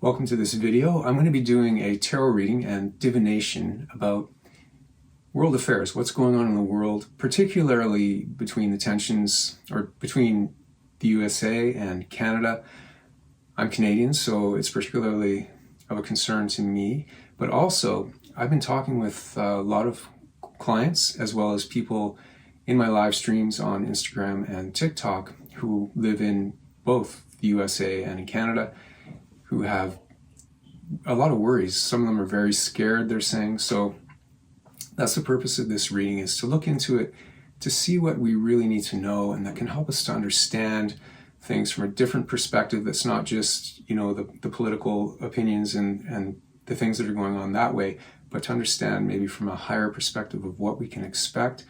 Welcome to this video. I'm going to be doing a tarot reading and divination about world affairs, what's going on in the world, particularly between the tensions or between the USA and Canada. I'm Canadian, so it's particularly of a concern to me, but also I've been talking with a lot of clients as well as people in my live streams on Instagram and TikTok who live in both the USA and in Canada, who have a lot of worries. Some of them are very scared, they're saying. So that's the purpose of this reading, is to look into it, to see what we really need to know, and that can help us to understand things from a different perspective that's not just, the political opinions and the things that are going on that way, but to understand maybe from a higher perspective of what we can expect,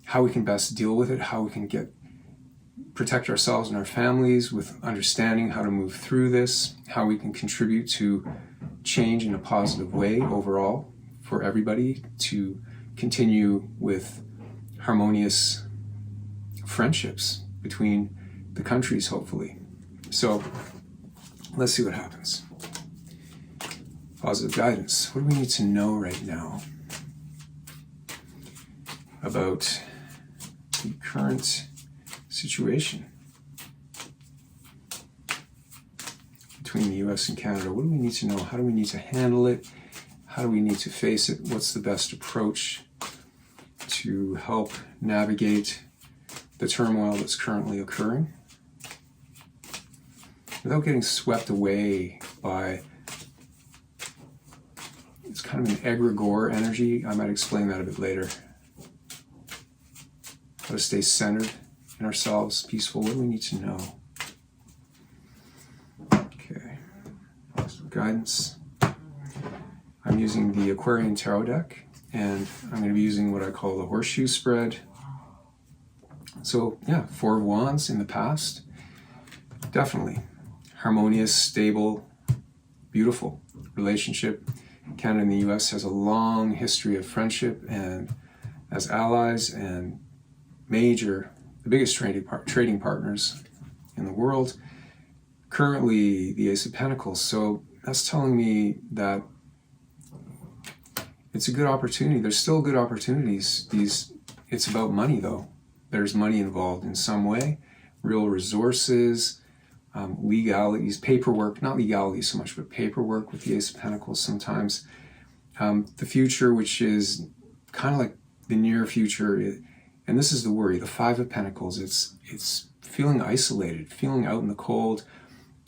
how we can best deal with it, how we can protect ourselves and our families with understanding how to move through this, how we can contribute to change in a positive way overall for everybody, to continue with harmonious friendships between the countries, hopefully. So let's see what happens. Positive guidance. What do we need to know right now about the current situation between the US and Canada? What do we need to know? How do we need to handle it? How do we need to face it? What's the best approach to help navigate the turmoil that's currently occurring without getting swept away by, it's kind of an egregore energy. I might explain that a bit later. How to stay centered in ourselves, peaceful. What do we need to know? Okay, positive guidance. I'm using the Aquarian Tarot deck, and I'm going to be using what I call the horseshoe spread. So yeah, 4 of Wands in the past. Definitely harmonious, stable, beautiful relationship. Canada and the US has a long history of friendship and as allies and the biggest trading partners in the world. Currently, the Ace of Pentacles. So that's telling me that it's a good opportunity. There's still good opportunities. It's about money, though. There's money involved in some way. Real resources, legalities, paperwork. Not legalities so much, but paperwork with the Ace of Pentacles sometimes. The future, which is kind of like the near future. And this is the worry, the 5 of Pentacles. It's feeling isolated, feeling out in the cold,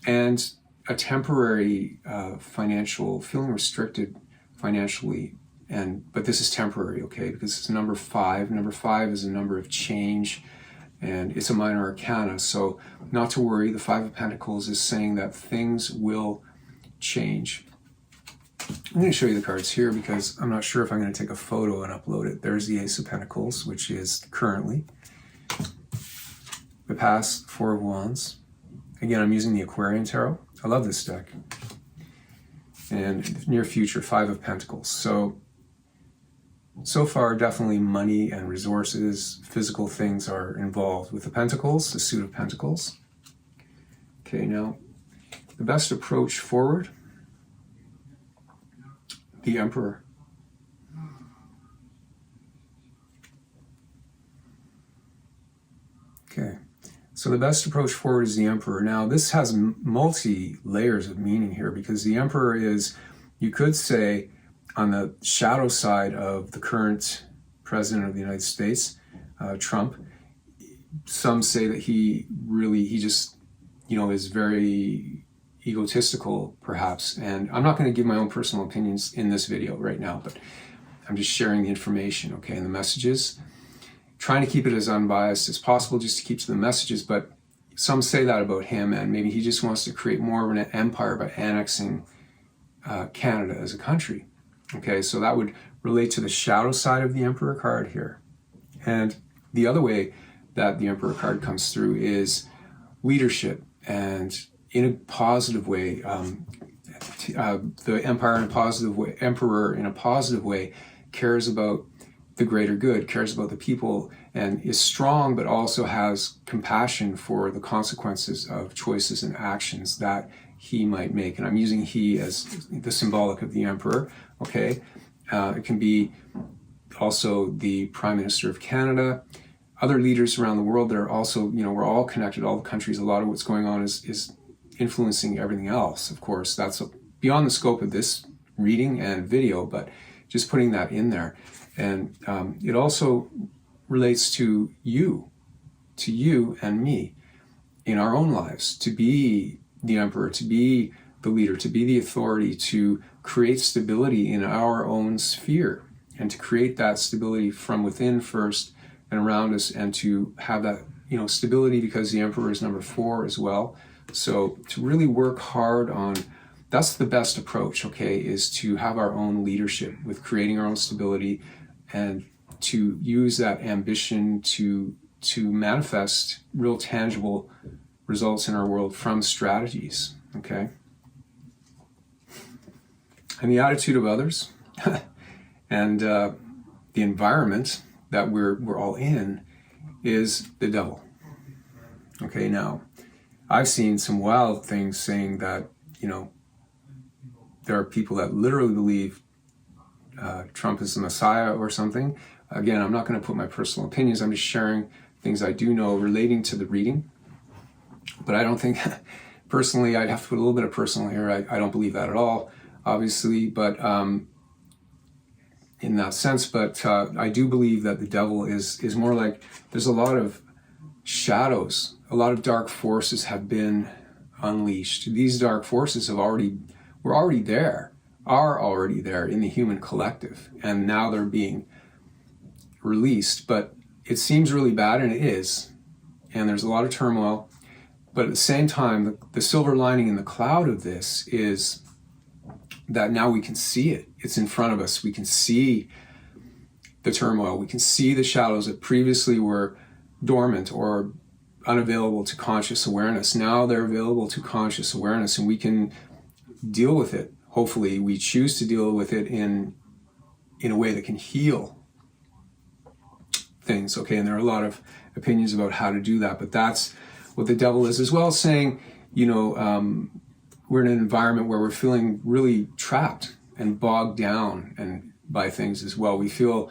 and a temporary feeling restricted financially. But this is temporary, okay? Because it's number 5. Number 5 is a number of change, and it's a minor arcana. So not to worry, the 5 of Pentacles is saying that things will change. I'm going to show you the cards here because I'm not sure if I'm going to take a photo and upload it. There's the Ace of Pentacles, which is currently. The past, 4 of Wands. Again, I'm using the Aquarian Tarot. I love this deck. And near future, 5 of Pentacles. So far, definitely money and resources, physical things are involved with the Pentacles, the Suit of Pentacles. Okay, now, the best approach forward. The Emperor. Okay, so the best approach forward is the Emperor. Now, this has multi-layers of meaning here, because the Emperor is, you could say, on the shadow side of the current President of the United States, Trump. Some say that he just, is very egotistical, perhaps, and I'm not going to give my own personal opinions in this video right now, but I'm just sharing the information, okay, and the messages, trying to keep it as unbiased as possible, just to keep to the messages. But some say that about him, and maybe he just wants to create more of an empire by annexing Canada as a country. Okay, so that would relate to the shadow side of the Emperor card here. And the other way that the Emperor card comes through is leadership, and in a positive way, the Emperor in a positive way cares about the greater good, cares about the people, and is strong, but also has compassion for the consequences of choices and actions that he might make. And I'm using he as the symbolic of the emperor, okay? It can be also the Prime Minister of Canada, other leaders around the world that are also, we're all connected, all the countries. A lot of what's going on is influencing everything else, of course. That's beyond the scope of this reading and video, but just putting that in there. And it also relates to you and me in our own lives, to be the emperor, to be the leader, to be the authority, to create stability in our own sphere, and to create that stability from within first and around us, and to have that, stability, because the emperor is number 4 as well. So to really work hard on, that's the best approach, okay, is to have our own leadership with creating our own stability, and to use that ambition to manifest real tangible results in our world from strategies, okay? And the attitude of others and the environment that we're all in is the devil. Okay, now, I've seen some wild things saying that, there are people that literally believe Trump is the Messiah or something. Again, I'm not going to put my personal opinions. I'm just sharing things I do know relating to the reading. But I don't think, personally, I'd have to put a little bit of personal here. I don't believe that at all, obviously, but in that sense. But I do believe that the devil is more like, there's a lot of shadows, a lot of dark forces have been unleashed. These dark forces are already there in the human collective, and now they're being released. But it seems really bad, and it is, and there's a lot of turmoil. But at the same time, the silver lining in the cloud of this is that now we can see it. It's in front of us. We can see the turmoil. We can see the shadows that previously were dormant or unavailable to conscious awareness. Now they're available to conscious awareness, and we can deal with it. Hopefully, we choose to deal with it in a way that can heal things, okay? And there are a lot of opinions about how to do that, but that's what the devil is as well, saying, we're in an environment where we're feeling really trapped and bogged down and by things as well. We feel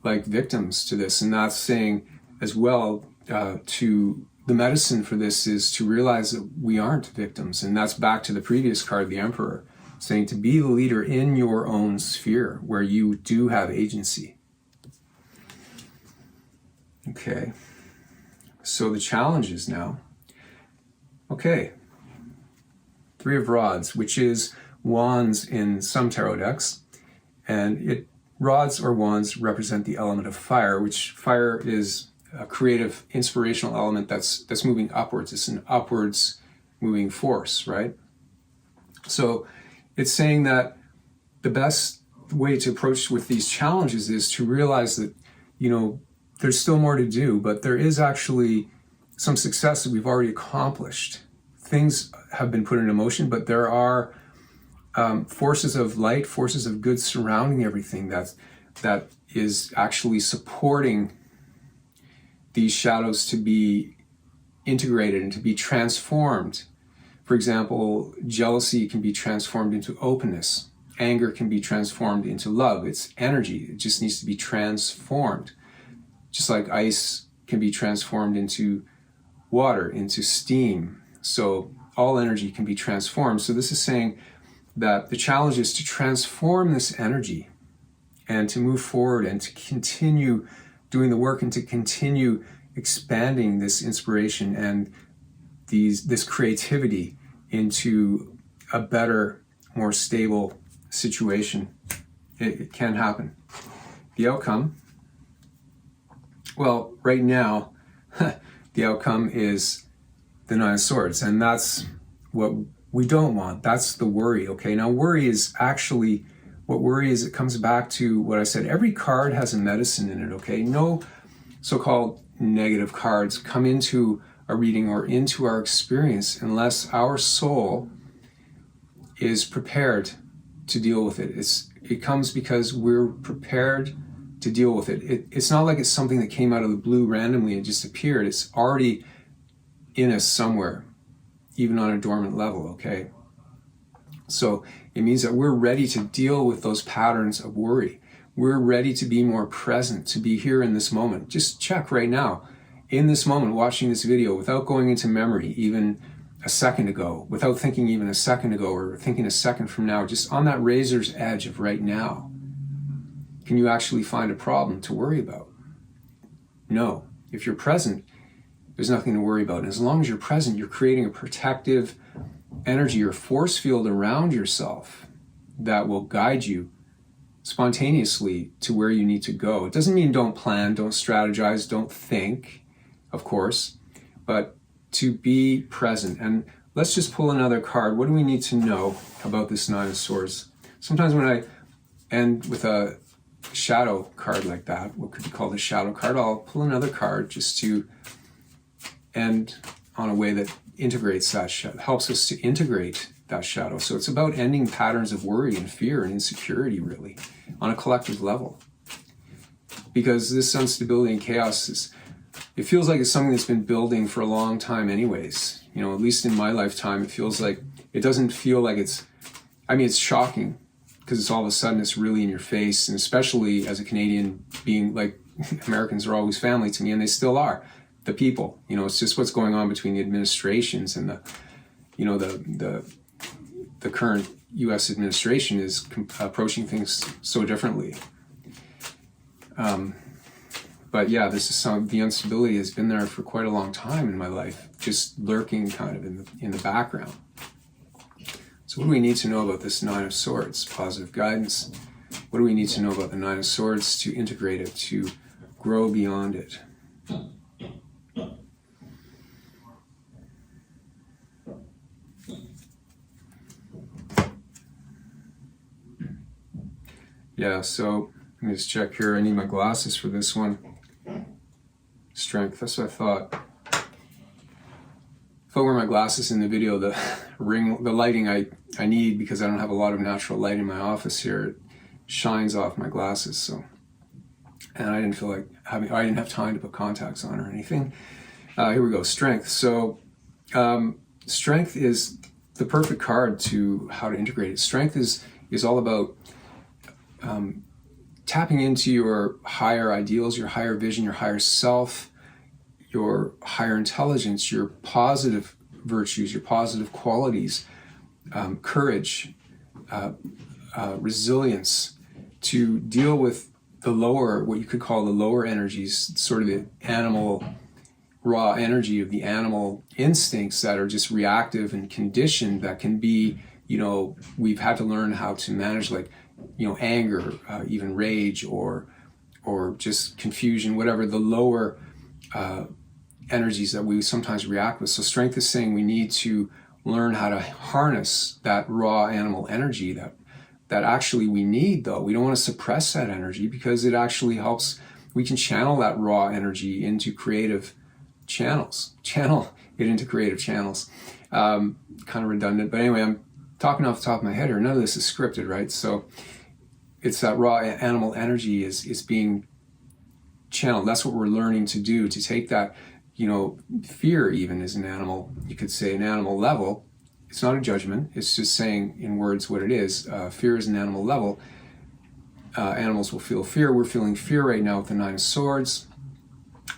like victims to this, and that's saying as well, to the medicine for this is to realize that we aren't victims. And that's back to the previous card, the Emperor, saying to be the leader in your own sphere where you do have agency. Okay, so the challenges now. Okay, 3 of Rods, which is wands in some tarot decks, and rods or wands represent the element of fire, which fire is a creative, inspirational element that's moving upwards. It's an upwards moving force, right? So it's saying that the best way to approach with these challenges is to realize that, there's still more to do, but there is actually some success that we've already accomplished. Things have been put into motion, but there are forces of light, forces of good surrounding everything that is actually supporting these shadows to be integrated and to be transformed. For example, jealousy can be transformed into openness. Anger can be transformed into love. It's energy. It just needs to be transformed. Just like ice can be transformed into water, into steam. So all energy can be transformed. So this is saying that the challenge is to transform this energy and to move forward and to continue doing the work and to continue expanding this inspiration and this creativity into a better, more stable situation. It can happen. The outcome, well, right now, the outcome is the 9 of Swords, and that's what we don't want. That's the worry, okay? Now, worry is actually, what worry is, it comes back to what I said. Every card has a medicine in it, okay? No so-called negative cards come into a reading or into our experience unless our soul is prepared to deal with it. It comes because we're prepared to deal with it. It's not like it's something that came out of the blue randomly and just appeared. It's already in us somewhere. even on a dormant level, okay? So it means that we're ready to deal with those patterns of worry. We're ready to be more present, to be here in this moment. Just check right now, in this moment, watching this video, without going into memory even a second ago, without thinking even a second ago or thinking a second from now, just on that razor's edge of right now. Can you actually find a problem to worry about? No. If you're present, there's nothing to worry about. And as long as you're present, you're creating a protective energy or force field around yourself that will guide you spontaneously to where you need to go. It doesn't mean don't plan, don't strategize, don't think, of course, but to be present. And let's just pull another card. What do we need to know about this Nine of Swords? Sometimes when I end with a shadow card like that, what could be called a shadow card, I'll pull another card just to end on a way that integrates that shadow, helps us to integrate that shadow. So it's about ending patterns of worry and fear and insecurity, really, on a collective level. Because this instability and chaos it feels like it's something that's been building for a long time anyways. You know, at least in my lifetime, it feels like, it doesn't feel like it's shocking because it's all of a sudden it's really in your face. And especially as a Canadian, being like, Americans are always family to me, and they still are. The people, you know, it's just what's going on between the administrations and the current U.S. administration is approaching things so differently. But yeah, this is the instability has been there for quite a long time in my life, just lurking kind of in the background. So what do we need to know about this Nine of Swords? Positive guidance. What do we need to know about the Nine of Swords to integrate it, to grow beyond it? Yeah, so let me just check here. I need my glasses for this one. Strength, that's what I thought. If I wear my glasses in the video, the lighting I need, because I don't have a lot of natural light in my office here, it shines off my glasses. So, and I didn't feel like I didn't have time to put contacts on or anything. Here we go, strength. So strength is the perfect card to how to integrate it. Strength is all about tapping into your higher ideals, your higher vision, your higher self, your higher intelligence, your positive virtues, your positive qualities, courage, resilience, to deal with the lower, what you could call the lower energies, sort of the animal, raw energy of the animal instincts that are just reactive and conditioned, that can be, you know, we've had to learn how to manage, like, you know, anger, even rage, or just confusion, whatever the lower energies that we sometimes react with. So strength is saying we need to learn how to harness that raw animal energy that actually we need, though. We don't want to suppress that energy, because it actually helps. We can channel that raw energy into creative channels. Channel it into creative channels. Kind of redundant, but anyway, I'm talking off the top of my head here. None of this is scripted, right? So it's that raw animal energy is being channeled. That's what we're learning to do, to take that, you know, fear even is an animal, you could say an animal level. It's not a judgment. It's just saying in words what it is. Fear is an animal level. Animals will feel fear. We're feeling fear right now with the Nine of Swords.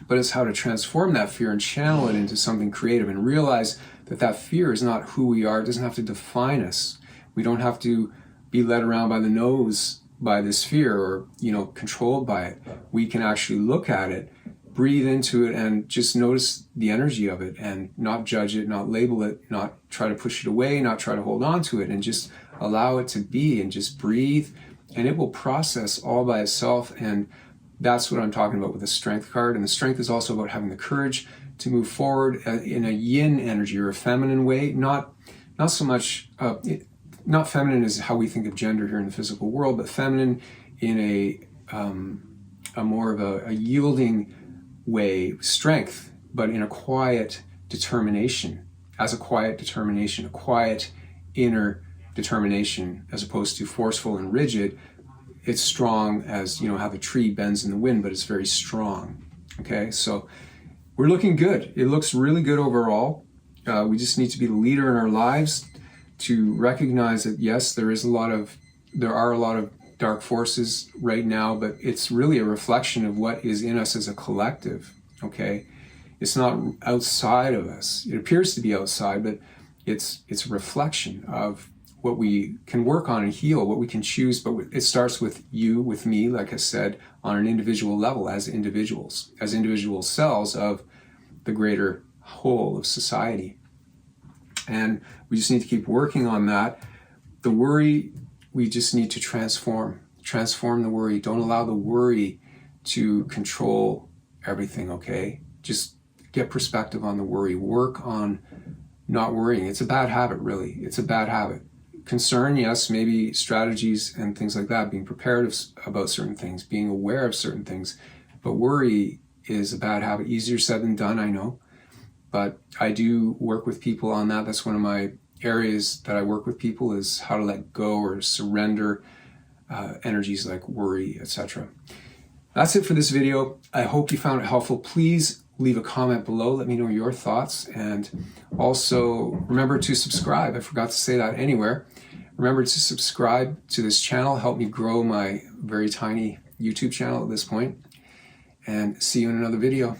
But it's how to transform that fear and channel it into something creative, and realize that fear is not who we are. It doesn't have to define us. We don't have to be led around by the nose by this fear, or, you know, controlled by it. We can actually look at it, breathe into it, and just notice the energy of it, and not judge it, not label it, not try to push it away, not try to hold on to it, and just allow it to be, and just breathe, and it will process all by itself. And that's what I'm talking about with the strength card. And the strength is also about having the courage to move forward in a yin energy, or a feminine way. Not so much, not feminine is how we think of gender here in the physical world, but feminine in a more of a yielding way, strength, but in a quiet determination, as a quiet determination, a quiet inner determination, as opposed to forceful and rigid. It's strong, as, you know, how the tree bends in the wind, but it's very strong. Okay, so we're looking good. It looks really good overall. We just need to be the leader in our lives, to recognize that yes, there are a lot of dark forces right now, but it's really a reflection of what is in us as a collective. Okay, it's not outside of us. It appears to be outside, but it's a reflection of what we can work on and heal, what we can choose. But it starts with you, with me, like I said, on an individual level, as individual cells of the greater whole of society. And we just need to keep working on that. The worry, we just need to transform the worry. Don't allow the worry to control everything, okay? Just get perspective on the worry. Work on not worrying. It's a bad habit, really. It's a bad habit. Concern, yes, maybe strategies and things like that, being prepared about certain things, being aware of certain things. But worry is a bad habit. Easier said than done, I know. But I do work with people on that. That's one of my areas that I work with people, is how to let go or surrender energies like worry, etc. That's it for this video. I hope you found it helpful. Please leave a comment below. Let me know your thoughts. And also remember to subscribe. I forgot to say that anywhere. Remember to subscribe to this channel. Help me grow my very tiny YouTube channel at this point. And see you in another video.